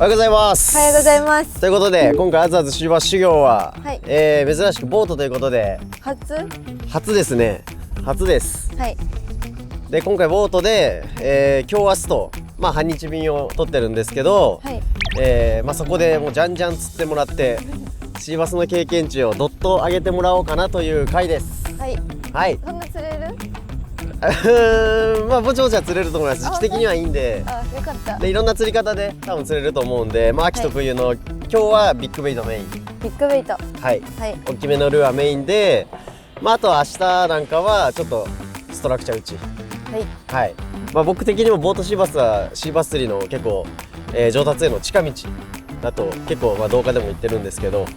おはようございます。おはようございます。ということで今回アツアツシーバス修行は、はい、珍しくボートということで初ですね。初です。はい。で今回ボートで、今日明日と半日便を取ってるんですけど、はい、そこでもうじゃんじゃん釣ってもらってシーバスの経験値をどっと上げてもらおうかなという回です。はい。はい。そんな釣れる？ぼちぼちは釣れると思います。時期的にはいいんで。あ、よかった。でいろんな釣り方で多分釣れると思うんで、秋と冬の、今日はビッグベイトメイン。ビッグベイト。はい。はい。大きめのルアーメインで、あとは明日なんかはちょっとストラクチャー打ち。はい。はい。僕的にもボートシーバスはシーバス釣りの結構、上達への近道だと結構動画でも言ってるんですけど、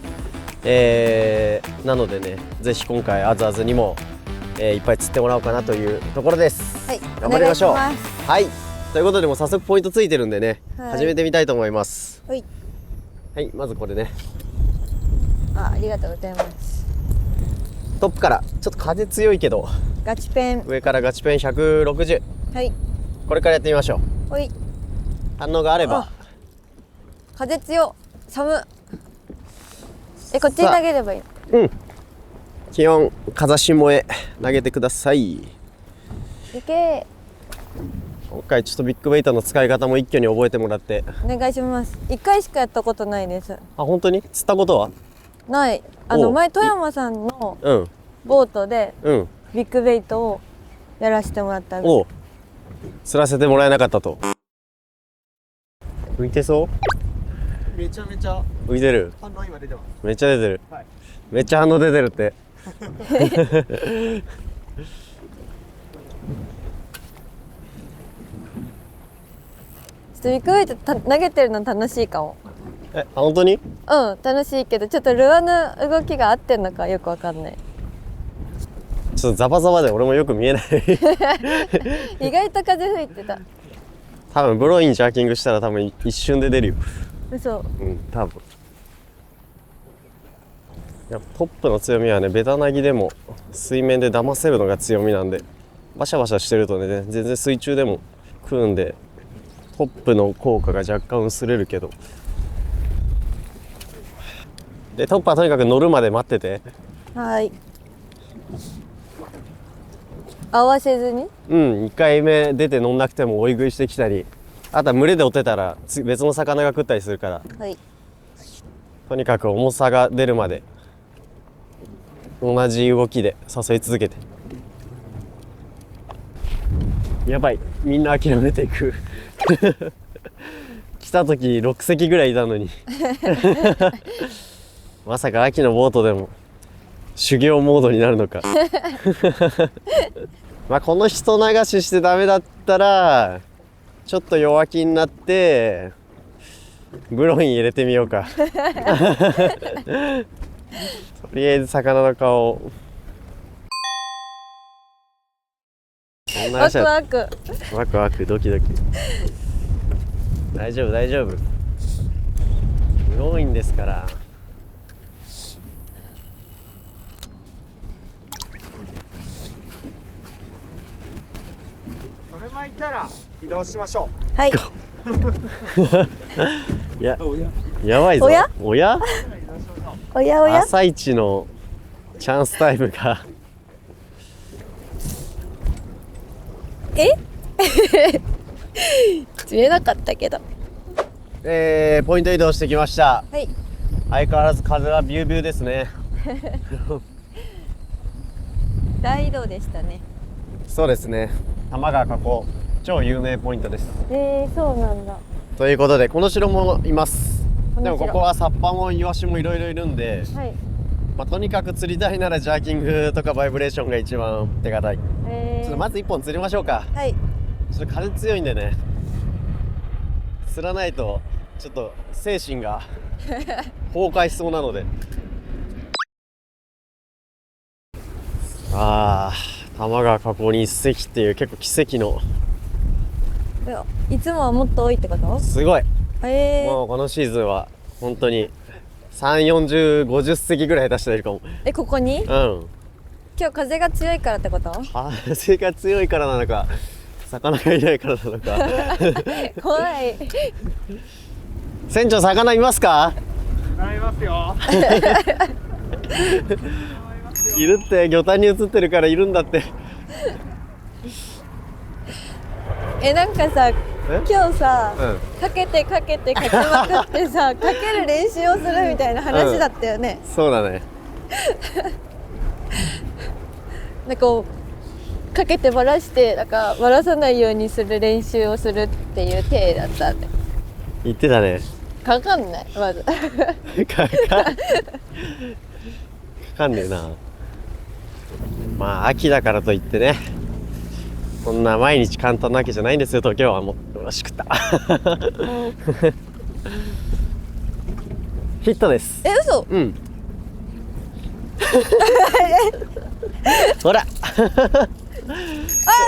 なのでね、ぜひ今回アズアズにも、いっぱい釣ってもらおうかなというところです。はい。頑張りましょう。お願いします。はい。ということでもう早速ポイントついてるんでね、はい、始めてみたいと思います。はい。はい、まずこれね。ありがとうございます。トップからちょっと風強いけどガチペン。上からガチペン160。はい。これからやってみましょう。はい。反応があれば。風強。寒。こっちに投げればいい。うん。気温風下へ投げてください。いけ。今回ちょっとビッグベイトの使い方も一挙に覚えてもらって。お願いします。1回しかやったことないです。あ、本当に釣ったことはない。前富山さんのボートでビッグベイトをやらせてもらったんです。おう、釣らせてもらえなかったと。浮いてそう？めちゃめちゃ浮いてる。反応今出てます。めっちゃ出てる、はい、めっちゃ反応出てるってビッグベイト投げてるの楽しいかも。本当に？うん、楽しいけどちょっとルアーの動きが合ってんのかよくわかんない。ちょっとザバザバで俺もよく見えない意外と風吹いてた。多分ブロインジャーキングしたら多分一瞬で出るよ。嘘。うん、多分。やっぱトップの強みはね、ベタなぎでも水面で騙せるのが強みなんで、バシャバシャしてるとね、全然水中でも食うんで、トップの効果が若干薄れるけど。でトップはとにかく乗るまで待ってて。はい。合わせずに？うん、1回目出て乗んなくても追い食いしてきたり、あとは群れで追ってたら別の魚が食ったりするから、はい、とにかく重さが出るまで同じ動きで誘い続けて。やばい、みんな諦めていく来た時6隻ぐらいいたのにまさか秋のボートでも修行モードになるのかこの人流ししてダメだったらちょっと弱気になってブロイン入れてみようかとりあえず魚の顔をワクワクワクワクドキドキ大丈夫大丈夫、ブロインですから。それ巻いたら移動しましょう。はいやばいぞ。おや朝一のチャンスタイムが釣れなかったけど。ポイント移動してきました。はい。相変わらず風はビュービューですね大移動でしたね。そうですね。玉川河口超有名ポイントです。そうなんだ。ということでこの城もいます。でもここはサッパもイワシもいろいろいるんで、はい、とにかく釣りたいならジャーキングとかバイブレーションが一番手堅い。ちょっとまず1本釣りましょうか。はい。ちょっと風強いんでね、釣らないとちょっと精神が崩壊しそうなので玉川河口に1隻っていう結構奇跡の。いつもはもっと多いってこと？すごい。もうこのシーズンは本当に3、40、50隻ぐらい下手してるかも。ここに？うん。今日風が強いからってこと？風が強いからなのか、魚がいないからなのか怖い船長魚いますか？なりますよ。いるって、魚探に映ってるからいるんだって。なんかさ、今日さ、うん、かけてかけてかけまくってさ、かける練習をするみたいな話だったよね。そうだね。なんかこうかけてばらして、なんかばらさないようにする練習をするっていう体だったんで。言ってたね。かかんないまず。かんねえな。まあ秋だからといってね、こんな毎日簡単なわけじゃないんですよ。東京はもうよし食った。ヒットです。嘘。うん。ほら。あ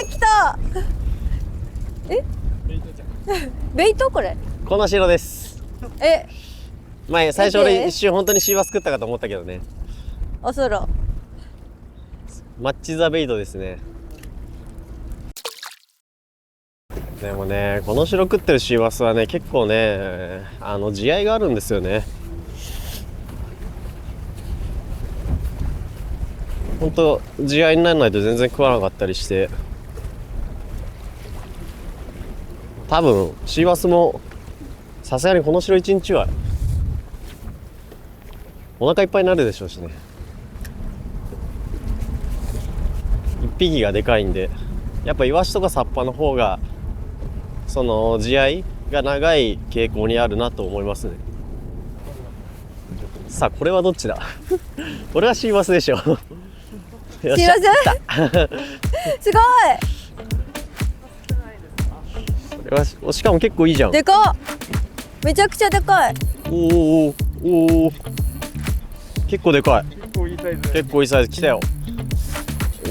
ー来た。ベイトこれ。この白です。前最初俺一瞬本当にシーバス食ったかと思ったけどね。おそろ。マッチザベイトですね。でもね、この白食ってるシーバスはね、結構ね、地合いがあるんですよね。本当地合いにならないと全然食わなかったりして、多分シーバスもさすがにこの白1日はお腹いっぱいになるでしょうしね。1匹がでかいんで、やっぱイワシとかサッパの方がその地合いが長い傾向にあるなと思いますね。さあこれはどっちだ？これはシーバスでしょ。シーバス？すごい。これはしかも結構いいじゃん。でかっ。めちゃくちゃでかい。おお、結構でかい。結構いいサイズ。結構いいサイズ来たよ。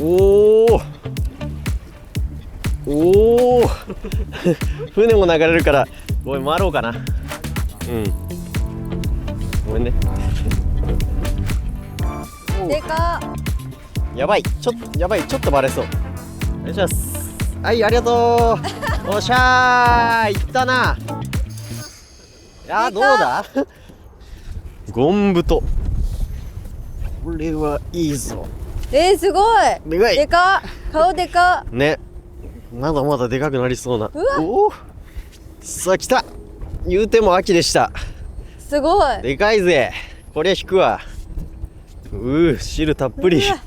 おお船も流れるからごめん回ろうかな。ごめんね。でかっ。やばいちょっとバレそう。お願いします。はい、ありがとう。おっしゃーいったな。いやーどうだ。ゴンブト、これはいいぞ。すごい。でかいでかっ。顔でかっ。ね、まだまだでかくなりそうな。うわおお、さあ来た。言うても秋でした。すごい。でかいぜ。これ引くわ。汁たっぷり。うわ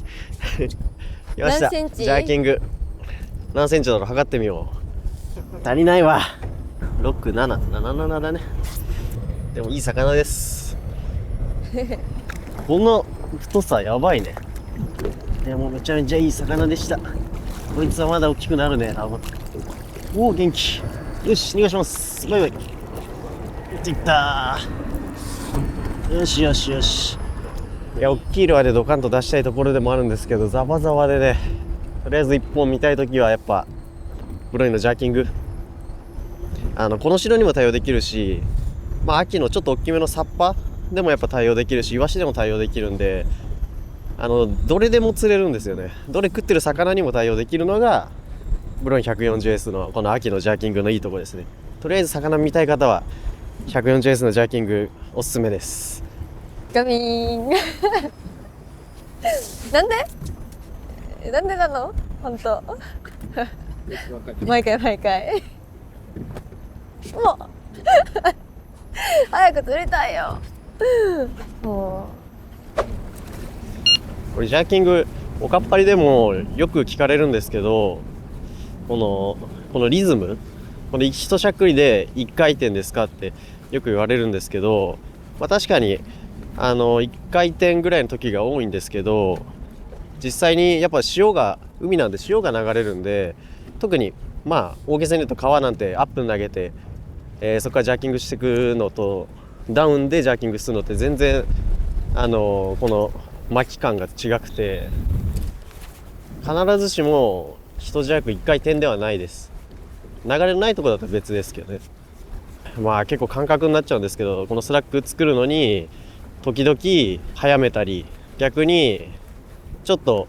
よっしゃ。何センチジャーキング何センチだろう、測ってみよう。足りないわ。67だね。でもいい魚です。この太さやばいね。でもめちゃめちゃいい魚でした。こいつはまだ大きくなるね。おお元気。よし逃がします。バイバイ。いったー。よしよしよし。いや大きいルアーでドカンと出したいところでもあるんですけど、ザバザバでね、とりあえず1本見たいときはやっぱブロイのジャーキング、この白にも対応できるし、まあ秋のちょっと大きめのサッパでもやっぱ対応できるし、イワシでも対応できるんで、どれでも釣れるんですよね。どれ食ってる魚にも対応できるのがブロイン 140S のこの秋のジャーキングのいいところですね。とりあえず魚見たい方は 140S のジャーキングおすすめです。ガミーン。なんでなの本当。毎回もう早く釣りたいよ。もこれジャーキングおかっぱりでもよく聞かれるんですけど、このリズム、この一しゃくりで1回転ですかってよく言われるんですけど、まあ、確かに1回転ぐらいの時が多いんですけど、実際にやっぱ海なんで潮が流れるんで、特にまあ大げさに言うと川なんてアップに投げて、そこからジャーキングしていくのとダウンでジャーキングするのって全然この巻き感が違くて、必ずしも一弱1回転ではないです。流れのないところだと別ですけどね。まあ結構感覚になっちゃうんですけど、このスラック作るのに時々早めたり、逆にちょっと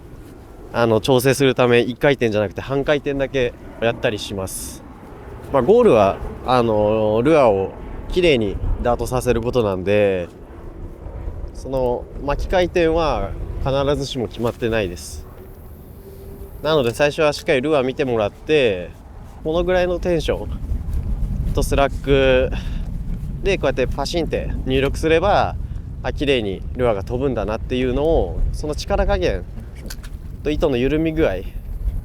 調整するため1回転じゃなくて半回転だけやったりします。まあ、ゴールはルアーをきれいにダートさせることなんで、その巻き回転は必ずしも決まってないです。なので最初はしっかりルアー見てもらって、このぐらいのテンションとスラックでこうやってパシンって入力すれば、綺麗にルアーが飛ぶんだなっていうのを、その力加減と糸の緩み具合、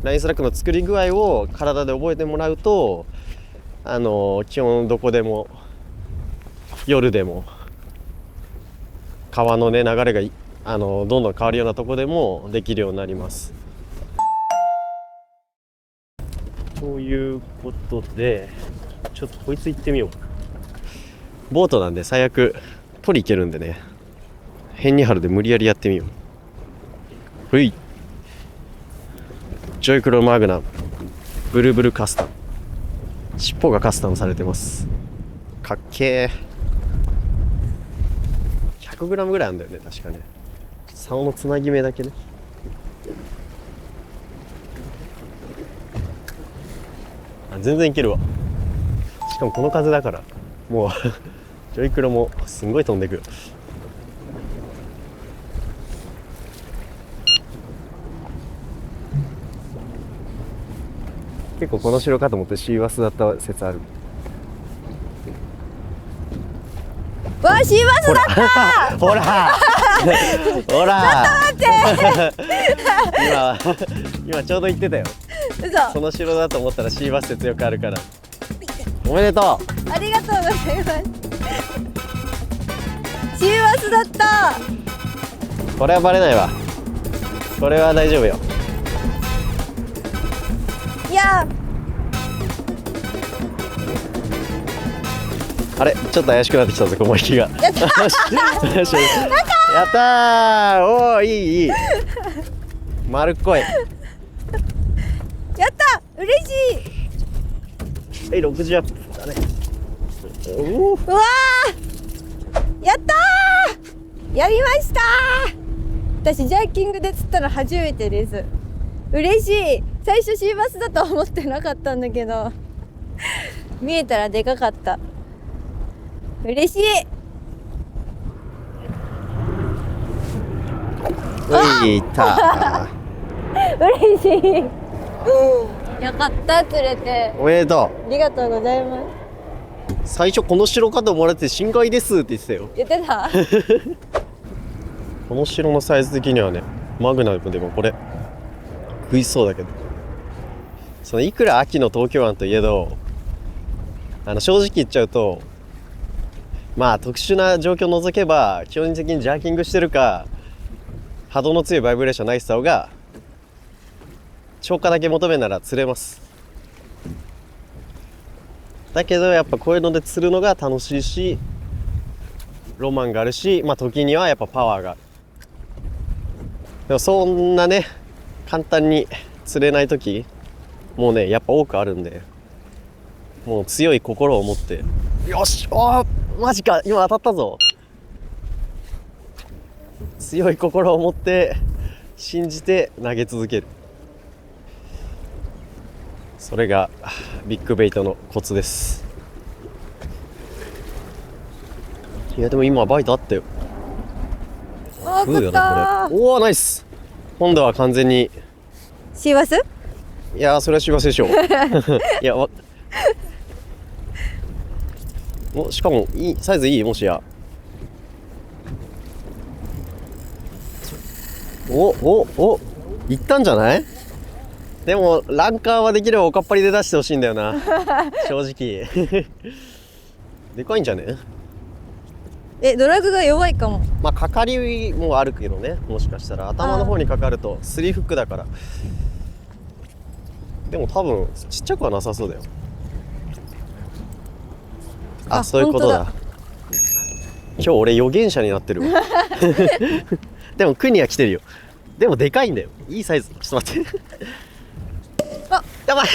ラインスラックの作り具合を体で覚えてもらうと、基本どこでも夜でも川のね流れがどんどん変わるようなとこでもできるようになります。ということで、ちょっとこいつ行ってみよう。ボートなんで最悪取り行けるんでね、変に張るで無理やりやってみよう。ふい、ジョイクロマグナブルブルカスタム、尻尾がカスタムされてます。かっけー。100g ぐらいあるんだよね確かね。竿のつなぎ目だけね。全然いけるわ。しかもこの風だからもうジョイクロもすんごい飛んでくる。結構この城かと思ってシーバスだった説ある。わあ、シーバスだった。ほらほらちょっと待って今ちょうど言ってたよ。嘘。その城だと思ったらシーバス説よくあるから。おめでとう。ありがとうございます。シーバスだった。これはバレないわ。これは大丈夫よ。いやあれちょっと怪しくなってきたぞ、雲行きが。やったーよしやったー。おー、いいいい。丸っこい。やった嬉しい。はい、60アップだね。おー、うわー、やったー、やりましたー。私ジャーキングで釣ったの初めてです。嬉しい。最初シーバスだと思ってなかったんだけど見えたらでかかった。嬉しい。いった嬉しい。よかった、釣れて。おめでとありがとうございます。う。最初この城かと思われて深海ですって言ってたよ。言ってたこの城のサイズ的にはね、マグナムでもこれ食いそうだけど、そのいくら秋の東京湾といえど、正直言っちゃうと、まあ特殊な状況を除けば基本的にジャーキングしてるか波動の強いバイブレーションないした方が、超過だけ求めなら釣れます。だけどやっぱこういうので釣るのが楽しいし、ロマンがあるし、まあ時にはやっぱパワーがある。でもそんなね簡単に釣れない時もうねやっぱ多くあるんで、もう強い心を持って、よし、おーマジか今当たったぞ。強い心を持って信じて投げ続ける、それがビッグベイトのコツです。いやでも今バイトあったよ。あー、食うよ食ったなこれ。おおナイス。今度は完全に、シーバス。いやーそれは幸せでしょういやお、しかもいいサイズいい。もしやおいったんじゃない。でもランカーはできればおかっぱりで出してほしいんだよな正直でかいんじゃね。ドラグが弱いかも。まあかかりもあるけどね、もしかしたら頭の方にかかるとスリーフックだから。でも多分ちっちゃくはなさそうだよ。そういうことだ。今日俺預言者になってるわでもクニは来てるよ。でもでかいんだよ。いいサイズ。ちょっと待ってやばい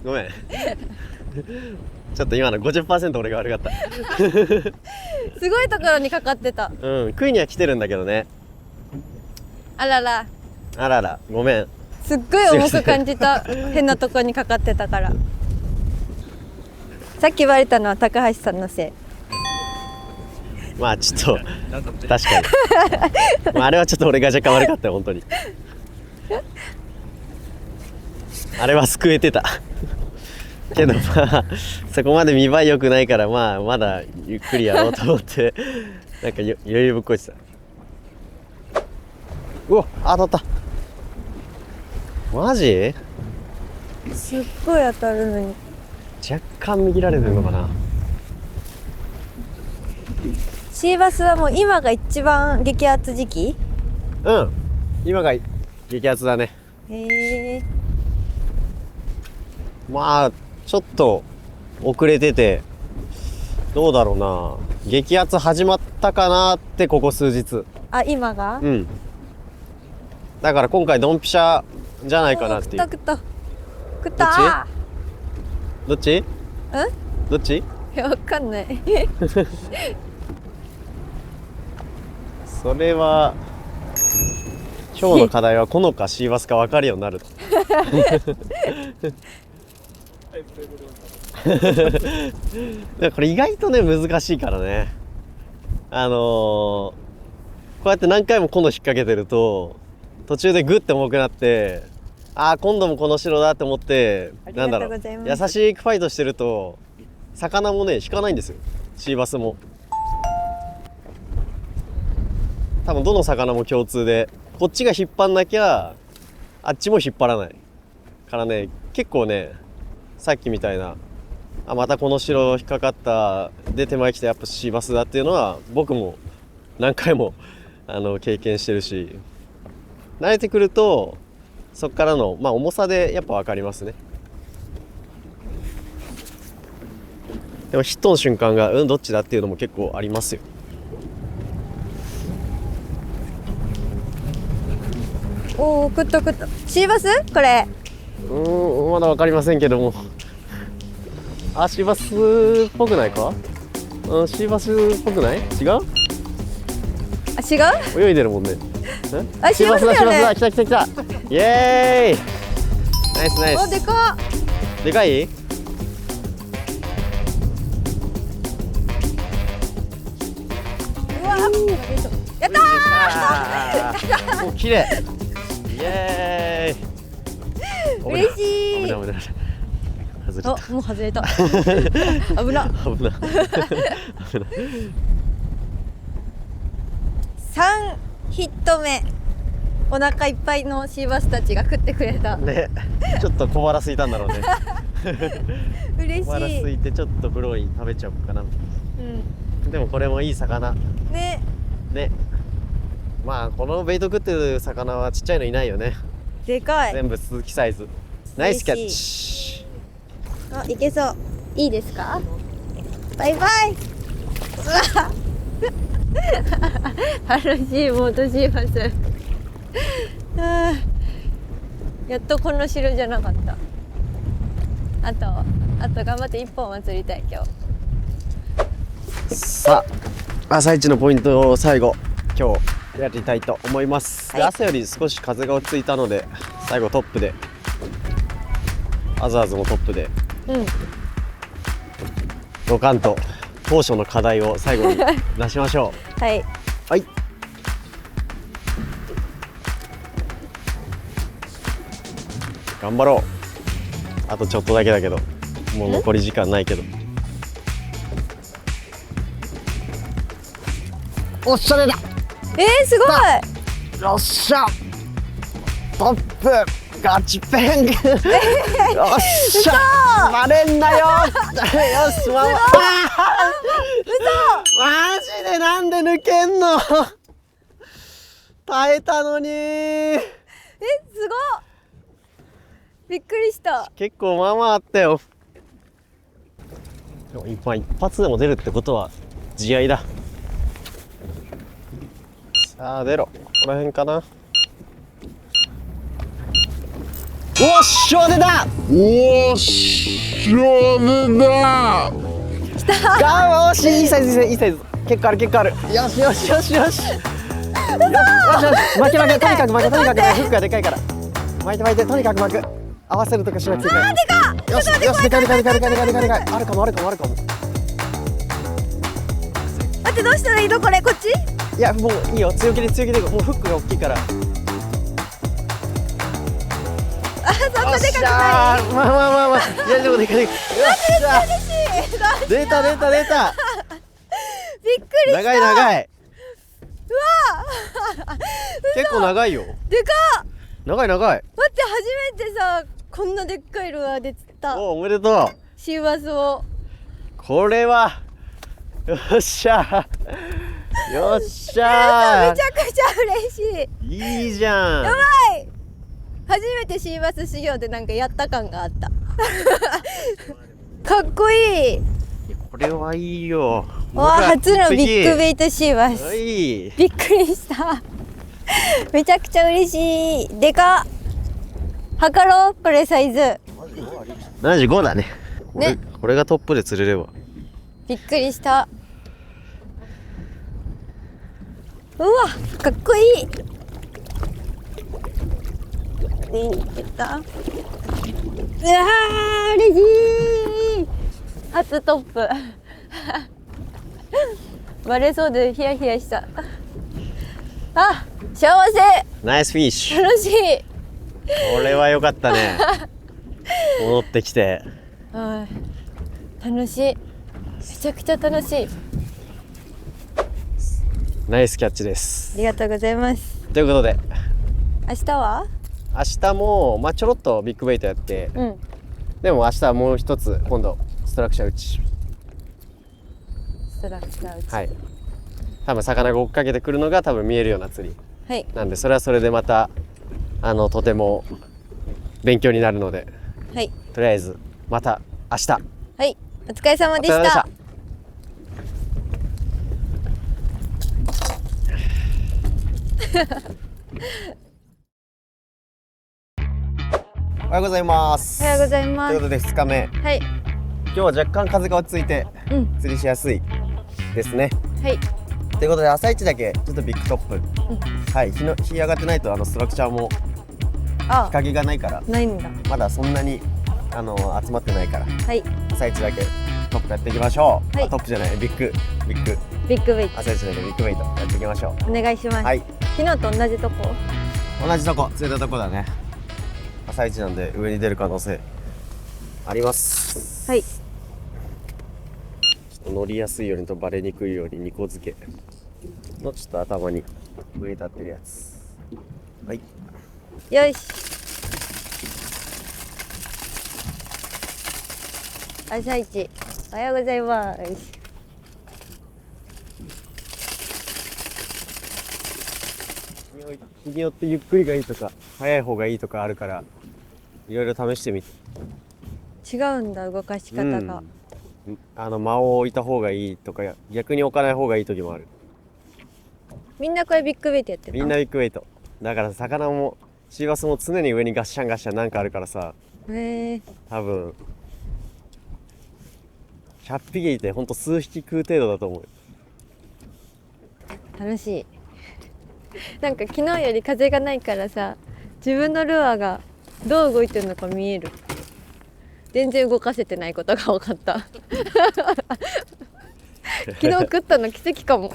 ごめんちょっと今の 50% 俺が悪かったすごいところにかかってた。うん、クイには来てるんだけどね。あらら、あらら、ごめん。すっごい重く感じた変なところにかかってたから。さっき言われたのは高橋さんのせい。まあちょっと確かにまああれはちょっと俺が若干悪かったよ本当に。あれは救えてたけどまあそこまで見栄え良くないから、まあまだゆっくりやろうと思ってなんか余裕ぶっこいてた。うわ当たった。マジ？すっごい当たるのに。若干見切られてるのかな。シーバスはもう今が一番激アツ時期？うん今が激アツだね。へえ。まあちょっと遅れててどうだろうな、激アツ始まったかなってここ数日。あ、今が？うんだから今回ドンピシャじゃないかなっていう。食った食ったどっちどっち？いやわかんないそれは今日の課題はこのかシーバスか分かるようになるこれ意外とね難しいからね。こうやって何回もこの引っ掛けてると途中でグッて重くなって、ああ今度もこの城だって思って、なんだろう、優しくファイトしてると魚もね引かないんですよ、シーバスも。多分どの魚も共通で、こっちが引っ張んなきゃあっちも引っ張らないからね、結構ねさっきみたいな、あまたこの城引っかかったで手前来てやっぱシーバスだっていうのは僕も何回も経験してるし、慣れてくるとそっからの、まあ、重さでやっぱ分かりますね。でもヒットの瞬間がどっちだっていうのも結構ありますよ。おお、食った食った。シーバスこれ？まだ分かりませんけども、あシーバスっぽくないか？シーバスっぽくない？違う？あ、違う？泳いでるもんね。あ、シーバスだよね。来た来た来た。イエーイ。ナイスナイス。お、でかっ。でかい？うわやったー。もう綺麗。イエーイ。嬉しい。危ない危ない。外れた。あ、もう外れた。危な。危ない。3ヒット目。お腹いっぱいのシーバスたちが食ってくれた。ね、ちょっと小腹空いたんだろうね。嬉しい。小腹空いてちょっとブロイン食べちゃおうかな。うん。でもこれもいい魚。ね。ね。まあこのベイト食ってる魚はちっちゃいのいないよね。でかい。全部鈴木サイズ。ナイスキャッチ。あ、いけそう。いいですか？バイバイ。うわ。楽しいモートシーバス。やっとこの城じゃなかった。あと頑張って1本は釣りたい今日。さあ朝一のポイントを最後今日やりたいと思います、はい、で朝より少し風が落ち着いたので最後トップでアザーズもトップでドカンと当初の課題を最後に出しましょうはいはい頑張ろう。あとちょっとだけだけどもう残り時間ないけど、おっしゃれだ。すごいよっしゃトップガチペンよっしゃバレんなよよしマジでなんで抜けんの耐えたのにすごっびっくりした。結構まあまああったよ。でも一発でも出るってことは地合いだ。さあ出ろ。ここら辺かな。おっしゃ出た。おっしゃ出た。きた。よしいいサイズいいサイズ。結構ある結構ある。よしよしよしよし。よしよし負け負けとにかく負けとにかくフックがでかいから。巻いて巻いてとにかく巻く。合わせるとかしなくていいから。よしよし、でかいでかいでかいでかいでかいでかいでかい。あるかもあるかもあるかも。待って、どうしたらいいのこれ、こっち。いやもういいよ、強気で強気で、もうフックが大きいから。あ、そんなでかくない。まあまあまあまあ、いやでもでかいでかい。よっしゃ嬉しい。出た出た出た。びっくりした。長い長い。うわ結構長いよ。でかっ。長い長い。待って、初めてさ、こんなでっかいルアーで釣ったおめでとう。シーバスを。これはよっしゃよっしゃめちゃくちゃ嬉しい。いいじゃん。やばい。初めてシーバス修行でなんかやった感があったかっこいい。これはいいよ。わあ、初のビッグベイトシーバス。いい。びっくりしためちゃくちゃ嬉しい。でかっ。測ろう、これサイズ。75だね。ね、これがトップで釣れれば。びっくりした。うわ、かっこいい。いった。うわー、嬉しい。初トップバレそうでヒヤヒヤした。あ、幸せ。ナイスフィッシュ。楽しい。これは良かったね。戻ってきて。はい、楽しい。めちゃくちゃ楽しい。ナイスキャッチです。ありがとうございます。ということで、明日は？明日もまあちょろっとビッグベイトやって、うん。でも明日はもう一つ今度ストラクチャー打ち。ストラクチャー打ち。はい。多分魚が追っかけてくるのが多分見えるような釣り。はい。なんでそれはそれでまたとても勉強になるので、はい。とりあえずまた明日。はい。お疲れ様でしお疲れ様でしたた。おはようございます。おはようございます。ということで2日目。はい。今日は若干風が落ち着いてうん。釣りしやすいですね。はい。ということで朝一だけちょっとビッグトップ、はい、日上がってないとストラクチャーもあ日、陰がないからないんだ。まだそんなに集まってないからはい。朝一だけトップやっていきましょう。はいあトップじゃないビッグビッグウェイト。朝一だけビッグウェイトやっていきましょお願いします。う。はい、昨日と同じとこ。同じとこ釣れたとこだね。朝一なんで上に出る可能性あります。はい。ちょっと乗りやすいようにとバレにくいように2個付けのちょっと頭に上に立ってるやつ。はい、よし。朝一。おはようございます。日によってゆっくりがいいとか早い方がいいとかあるからいろいろ試してみて。違うんだ、動かし方が。間を置いた方がいいとか逆に置かない方がいい時もある。みんなこれビッグウェイトやってるの？みんなビッグウェイトだから魚もシーバスも常に上にガッシャンガッシャンなんかあるからさ、へえ。多分100匹いてほんと数匹食う程度だと思う。楽しい。なんか昨日より風がないからさ、自分のルアーがどう動いてるのか見える。全然動かせてないことが分かった昨日食ったの奇跡かも。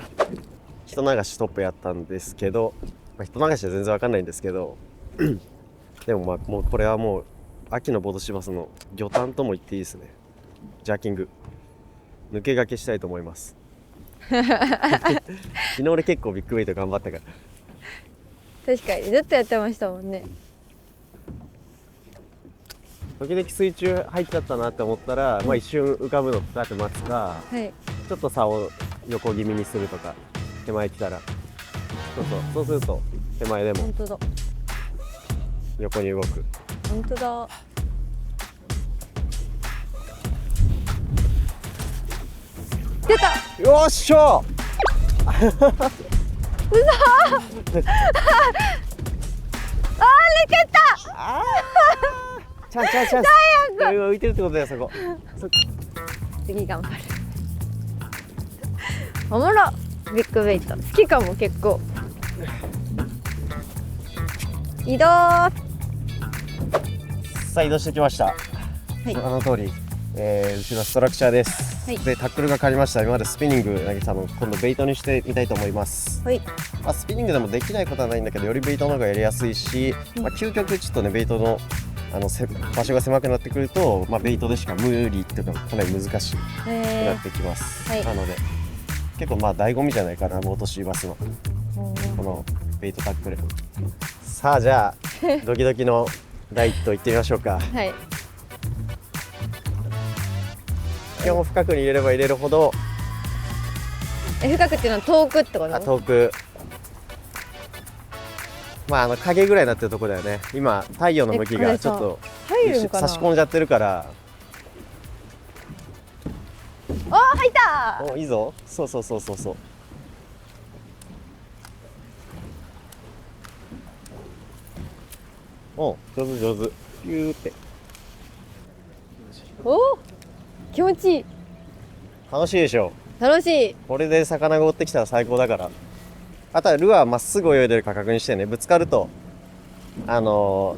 人流しトップやったんですけど、人流しは全然わかんないんですけどでももうこれはもう秋のボードシバスの魚探とも言っていいですね。ジャーキング抜け駆けしたいと思います昨日俺結構ビッグウェイト頑張ったから。確かにずっとやってましたもんね。時々水中入っちゃったなって思ったら、一瞬浮かぶのだって待つか、はい。ちょっと竿を横気味にするとか、手前来たらそうすると手前でも本当だ。横に動く。本当だ。出た。よっしゃうそあー、抜けた。あーチャンス今浮いてるってことだよそこ。次頑張る。おもろ。ビッグウェイト好きかも結構。移動。さあ移動してきました、いあの通り、後ろストラクチャーです、はいでタックルが変わりました。今までスピニング投げてたの今度ベイトにしてみたいと思います。はい。まあ、スピニングでもできないことはないんだけどよりベイトの方がやりやすいし、まあ、究極ちょっとねベイトの場所が狭くなってくると、まあ、ベイトでしか無理っていうかかなり難しくなってきます、はいなので結構まあ醍醐味じゃないかなボートシーバスのこのベイトタックル。さあじゃあドキドキの第一投いってみましょうか。はい。基本深くに入れれば入れるほど深くっていうのは遠くってこと？遠く、まあ影ぐらいになってるとこだよね。今太陽の向きがちょっと入るんかな？差し込んじゃってるから。あ、入った。お、いいぞ。そうそうそうそうそう。お、上手上手。ピューって。お、気持ちいい。楽しいでしょ。楽しい。これで魚が追ってきたら最高だから。あとはルアーまっすぐ泳いでるか確認してね。ぶつかるとロ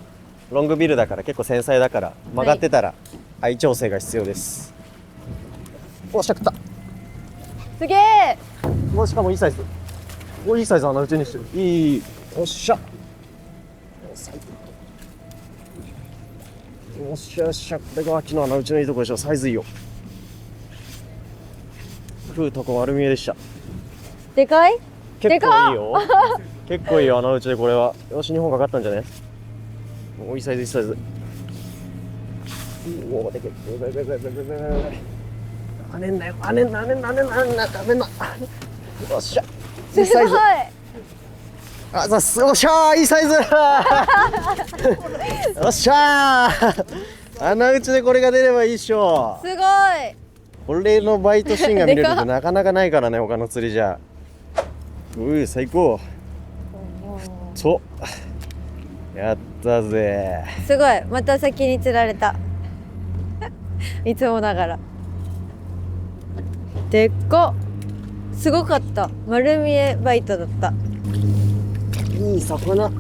ングビルだから結構繊細だから曲がってたら相調整が必要です。おっしゃ食った。すげえ。もうしかもいいサイズ。お、いいサイズうちにしてる。いい。おっしゃ。よっしゃよっしゃ。これが秋のうちのいいとこでしょ。サイズいいよ。食うとこ丸見えでした。でかい？結構いいよ。結構いいようちでこれは。よし2本かかったんじゃね。お、いいサイズいいサイズ。おお、でけえ。跳ねんなよ。跳ねんな。よっしゃ。いいサイズ。あ、さす、おっしゃー、いいサイズ。おっしゃー。穴打ちでこれが出ればいいっしょ。すごい。これのバイトシーンが見れるってなかなかないからね、他の釣りじゃ。うい、最高。そう。やったぜ。すごい。また先に釣られた。いつもながら。でっか。すごかった。丸見えバイトだった。いい魚。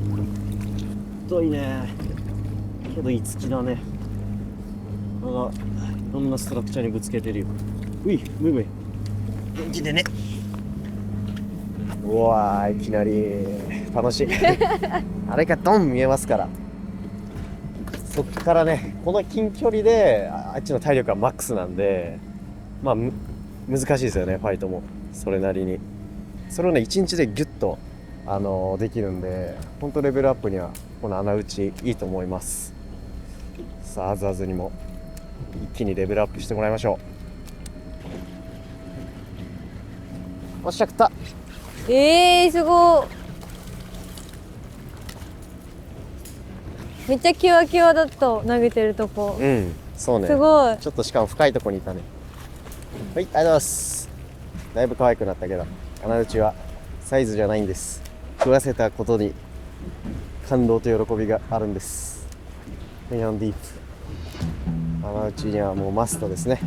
太いね。けどいい月だね。いろんなストラクチャーにぶつけてるよ。うい、むいむい。元気でね。うわー、いきなり楽しい。あれがドン見えますから。そっからね、この近距離であっちの体力はマックスなんで、まあ難しいですよね、ファイトもそれなりに。それをね1日でギュッとできるんで、本当レベルアップにはこの穴打ちいいと思います。さあ、あずあずにも一気にレベルアップしてもらいましょう。おっしゃ、食った。すごい。めっちゃキワキワだった投げてるとこ。うん、そうね。すごい。ちょっとしかも深いとこにいたね。はい、ありがとうございます。だいぶ可愛くなったけど、穴打ちはサイズじゃないんです。食わせたことに感動と喜びがあるんです。メヨンディープ。穴打ちにはもうマストですね。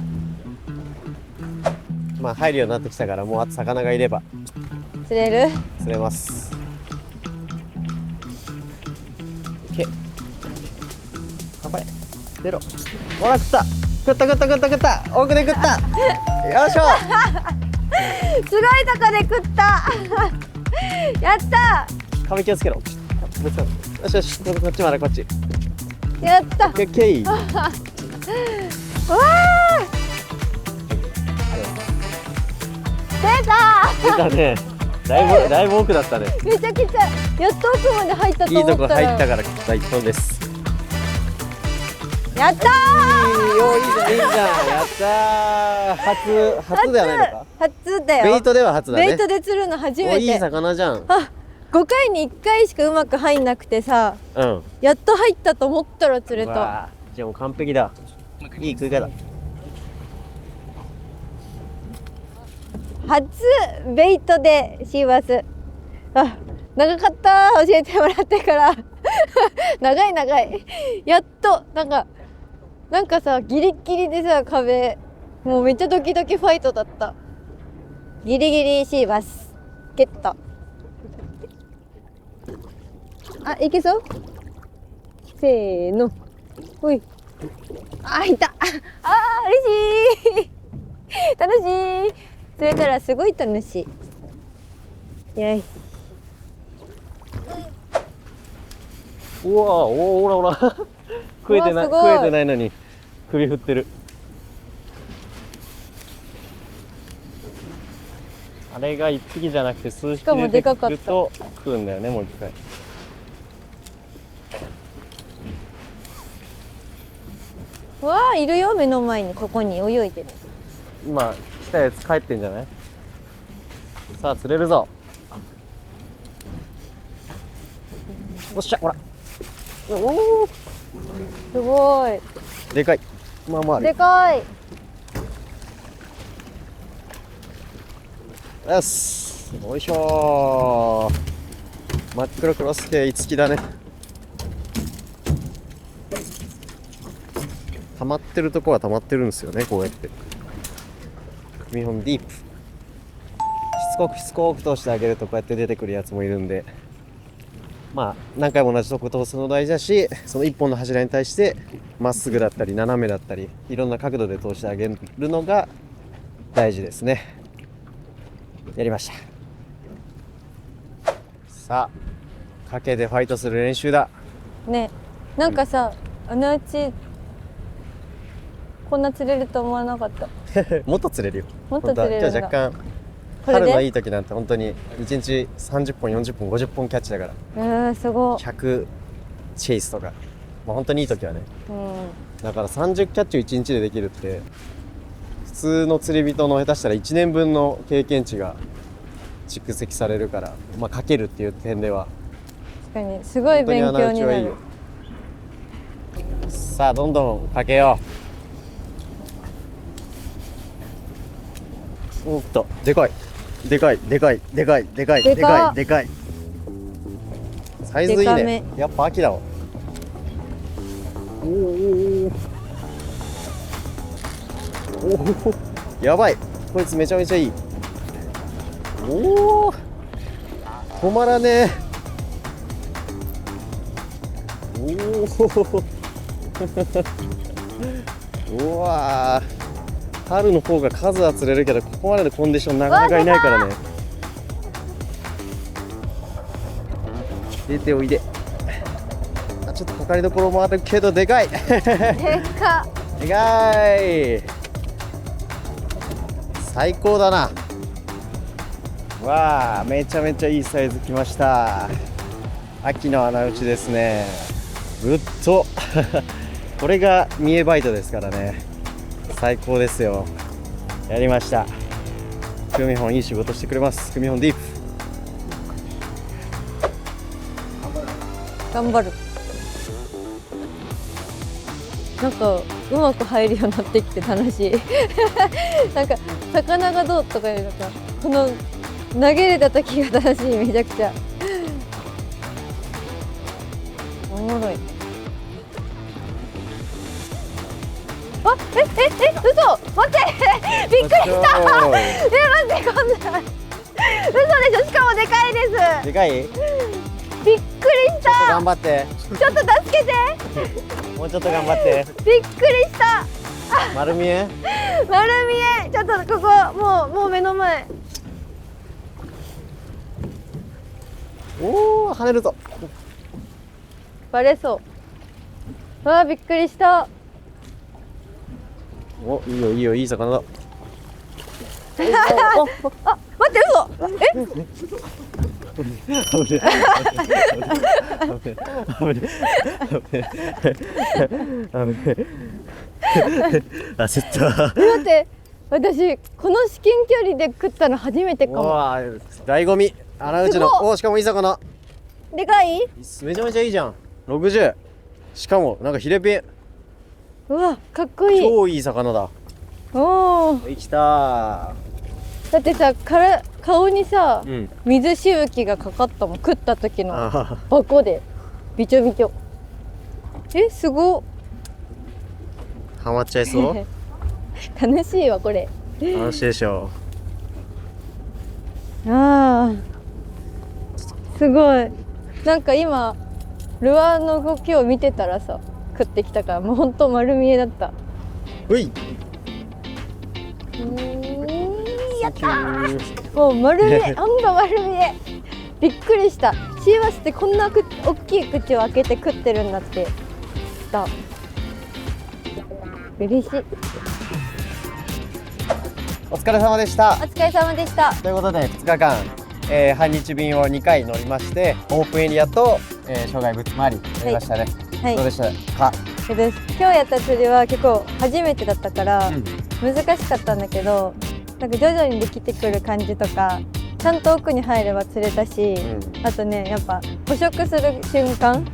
まあ入るようになってきたからもうあと魚がいれば釣れる？釣れます。いけ。頑張れ。出ろ。ほら、食った。食った。奥で食った。よいしょ。すごいとこで食った。やった。髪気をつけろ。よしよし、こっちまでこっち。やった。オッケー。わあ。出た。出たね。だいぶ奥だったね。めちゃくちゃやっと奥まで入ったと思ったら。いいとこ入ったから第一本です。やったー。いいじゃん。やったー。初ではないのか。初だよ。ベイトでは初だね。ベイトで釣るの初めて。いい魚じゃん。あ、5回に1回しかうまく入んなくてさ、うん。やっと入ったと思ったら釣れた。じゃあもう完璧だ。いい食い方。初ベイトでシーバス。あ、長かった教えてもらってから長いやっとなんかさギリギリでさ壁もうめっちゃドキドキファイトだった。ギリギリシーバスゲット。あ、いけそう？せーの。ほい。あ、いた。あー、嬉しい。楽しい。釣れたらすごい楽しい。よし。うわおらおら食えてない、うわすごい食えてないのに首振ってる。あれが一匹じゃなくて数匹しかも出てでかかったくると食うんだよね、もう一回。わあ、いるよ、目の前に、ここに泳いでる。今来たやつ帰ってんじゃない？さあ釣れるぞ。おっしゃ、ほら。おお、すごい。でかい。まあまああるでかい。よし、よいしょー。真っ黒クロスケイ付きだね。溜まってるとこは溜まってるんですよね、こうやって組本ディープ。しつこく通してあげるとこうやって出てくるやつもいるんで、まあ何回も同じとこ通すの大事だし、その一本の柱に対してまっすぐだったり斜めだったりいろんな角度で通してあげるのが大事ですね。やりました。さあ賭けでファイトする練習だ。ね、なんかさ、あのうち。こんな釣れると思わなかった。もっと釣れるよ。もっと釣れるんだ。本当はじゃあ若干これで春のいい時なんて本当に1日30本40本50本キャッチだから、すごい。100チェイスとか、まあ、本当にいい時はね。うん。だから30キャッチを1日でできるって普通の釣り人の下手したら1年分の経験値が蓄積されるから、まあかけるっていう点では確かにすごい勉強にな本当に穴打ちはいいるよ。。さあどんどんかけよう。おっとでかいでかいでかいでかいでかいでかいでかい。サイズいいでかねめ。やっぱ秋だわ。おおやばい、こいつめちゃめちゃいい。おお止まらねえ。おおうわー、春の方が数は釣れるけどここまでのコンディションなかなかいないからね。出ておいで。あ、ちょっとかかりどころもあるけどでかい。でかでかい。最高だな。わあ、めちゃめちゃいいサイズきました。秋の穴打ちですね。ぐっとこれが三重バイトですからね。最高ですよ。やりました。組本いい仕事してくれます。組本ディープ。頑張る。なんかうまく入るようになってきて楽しい。なんか魚がどうとかいうのか、この投げれた時が楽しい。めちゃくちゃおもろい。あ、嘘、待って、びっくりした待って、こんな嘘でしょ。しかもでかいです。でかい。びっくりした頑張って。ちょっと助けて。もうちょっと頑張って。びっくりした。丸見え。丸見え。ちょっとここもう目の前。おお、跳ねるぞ。バレそう。わあ、びっくりした。お、いいよいいよ、いい魚だ。あ、待って、嘘。焦った。待って、私この至近距離で食ったの初めてかも。わあ、醍醐味。穴打ちの。すごっお、しかもいい魚。でかい？めちゃめちゃいいじゃん。60。しかもなんかヒレピン。うわ、かっこいい。超いい魚だ。おお。生きただってさ、顔にさ、ー。うん。水しぶきがかかったもん。食った時のあ箱でびちょびちょ。すごっ。あ、ハマっちゃいそう。楽しいわこれ。楽しいでしょあー、すごい。なんか今ルアーの動きを見てたらさ、食ってきたからもうほんと丸見えだった。ういやったー、もう丸見えほんと丸見え、びっくりした。シーバスってこんな大きい口を開けて食ってるんだってだ。嬉しい。お疲れ様でした。お疲れ様でした。ということで2日間、半日便を2回乗りまして、オープンエリアと、障害物回りやりましたね。はい、どうでしたか？今日やった釣りは結構初めてだったから、難しかったんだけど、なんか徐々にできてくる感じとか、ちゃんと奥に入れば釣れたし、あとねやっぱ捕食する瞬間、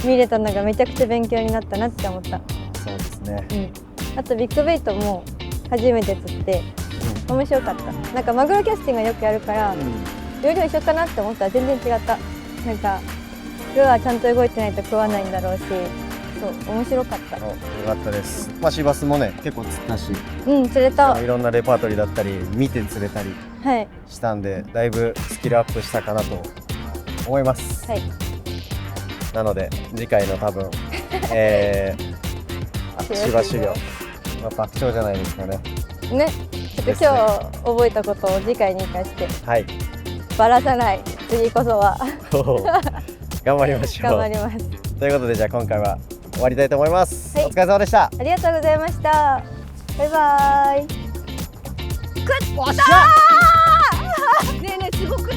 見れたのがめちゃくちゃ勉強になったなって思った。そうですね、あとビッグベイトも初めて釣って、面白かった。なんかマグロキャスティングはよくやるから、量一緒かなって思ったら全然違った。なんかルアーちゃんと動いてないと食わないんだろうし、そう面白かった。よかったです。シバスもね結構釣ったし、釣れた。いろんなレパートリーだったり見て釣れたりしたんで、だいぶスキルアップしたかなと思います。なので次回の多分しばし漁、爆笑じゃないですかね。ね、ちょっと今日覚えたことを次回に生かして、ばらさない、次こそは頑張りましょう。頑張ります。ということでじゃあ今回は終わりたいと思います。お疲れ様でした。ありがとうございました。バイバイ。食ったーねえねえ、すごくない？